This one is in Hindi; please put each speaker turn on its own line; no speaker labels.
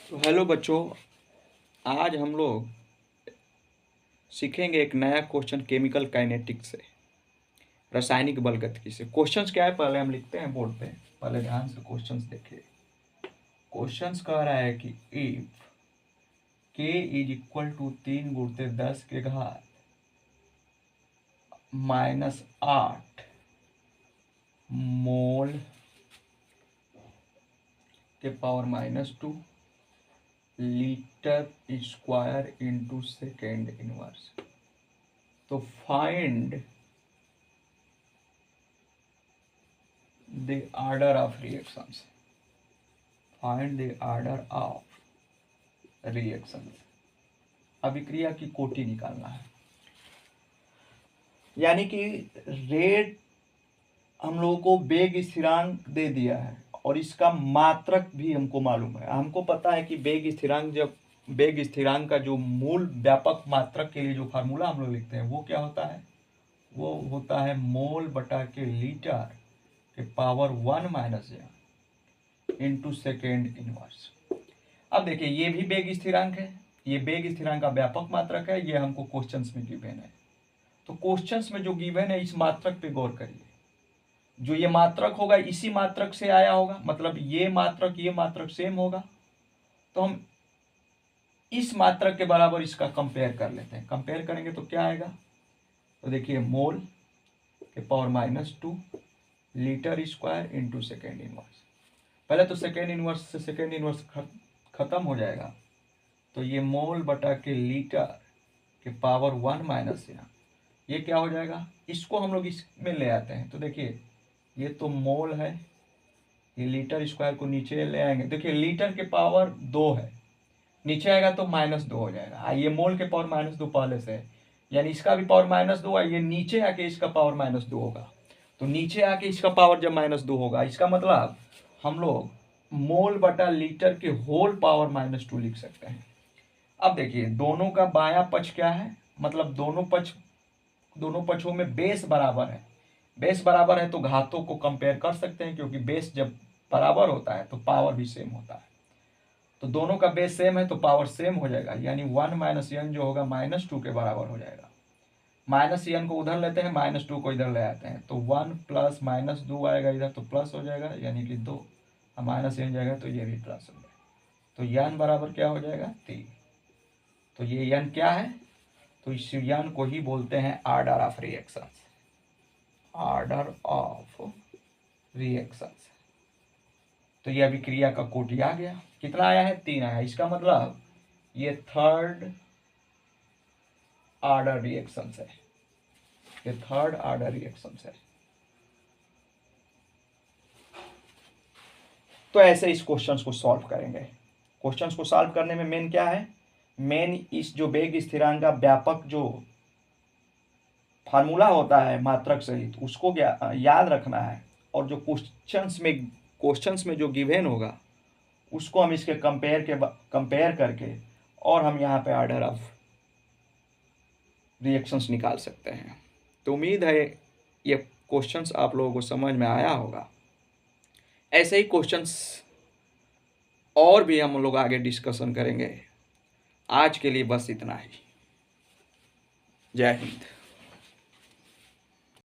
तो हेलो बच्चों, आज हम लोग सीखेंगे एक नया क्वेश्चन केमिकल काइनेटिक्स से, रासायनिक बल गतिकी से। क्वेश्चंस क्या है पहले हम लिखते हैं बोर्ड पे, पहले ध्यान से क्वेश्चंस देखिए। क्वेश्चंस कह रहा है कि इफ के इज इक्वल टू 3 × 10⁻⁻⁸ मोल के power -2 litre square into second inverse, तो find the order of reactions. Find the order of reactions. अभिक्रिया की कोटि निकालना है, यानी कि रेट हम लोगों को वेग स्थिरांक दे दिया है और इसका मात्रक भी हमको मालूम है। हमको पता है कि वेग स्थिरांक, जब वेग स्थिरांक का जो मूल व्यापक मात्रक के लिए जो फार्मूला हम लोग लिखते हैं वो क्या होता है, वो होता है मोल बटा के लीटर के पावर 1 - इंटू सेकेंड इनवर्स। अब देखिए ये भी वेग स्थिरांक है, ये वेग स्थिरांक का व्यापक मात्रक है, ये हमको क्वेश्चंस में गिवन है। तो क्वेश्चंस में जो गिवन है इस मात्रक पे गौर करिए। जो ये मात्रक होगा इसी मात्रक से आया होगा, मतलब ये मात्रक सेम होगा, तो हम इस मात्रक के बराबर इसका कंपेयर कर लेते हैं। कंपेयर करेंगे तो क्या आएगा, तो देखिए मोल के power -2 litre square into second inverse. पहले तो सेकेंड इनवर्स से सेकेंड इनवर्स खत्म हो जाएगा, तो ये मोल बटा के लीटर के पावर 1 - ये क्या हो जाएगा, इसको हम लोग इसमें ले आते हैं। तो देखिए ये तो मोल है, ये लीटर स्क्वायर को नीचे ले आएंगे, देखिए लीटर के पावर 2 है, नीचे आएगा तो -2 हो जाएगा। ये मोल के पावर -2 पहले से है, यानी इसका भी पावर -2 है, ये नीचे आके इसका पावर -2 होगा। तो नीचे आके इसका पावर जब -2 होगा, इसका मतलब हम लोग मोल बटा लीटर के होल पावर -2 लिख सकते हैं। अब देखिए दोनों का बायां पक्ष क्या है, मतलब दोनों पक्षों में बेस बराबर है। बेस बराबर है तो घातों को कंपेयर कर सकते हैं, क्योंकि बेस जब बराबर होता है तो पावर भी सेम होता है। तो दोनों का बेस सेम है तो पावर सेम हो जाएगा, यानी 1 - n जो होगा -2 के बराबर हो जाएगा। -n को उधर लेते हैं, -2 को इधर ले आते हैं, तो 1 + -2 आएगा इधर तो प्लस हो जाएगा, यानी कि 2 -n जाएगा तो ये भी प्लस हो जाएगा। तो n बराबर क्या हो जाएगा 3। तो ये n क्या है, तो इस n को ही बोलते हैं order of reactions. Order of reactions. तो ये अभिक्रिया का कोटि आ गया, कितना आया है 3 आया। इसका मतलब ये थर्ड ऑर्डर रिएक्शंस है, ये थर्ड ऑर्डर रिएक्शंस है। तो ऐसे इस क्वेश्चंस को सॉल्व करेंगे। क्वेश्चंस को सॉल्व करने में मेन क्या है, मेन इस जो वेग स्थिरांक का व्यापक जो फार्मूला होता है मात्रक सहित, उसको याद रखना है, और जो क्वेश्चंस में जो गिवन होगा उसको हम इसके कंपेयर करके और हम यहाँ पे ऑर्डर ऑफ रिएक्शंस निकाल सकते हैं। तो उम्मीद है ये क्वेश्चंस आप लोगों को समझ में आया होगा। ऐसे ही क्वेश्चंस और भी हम लोग आगे डिस्कशन करेंगे। आज के लिए बस इतना ही। जय हिंद।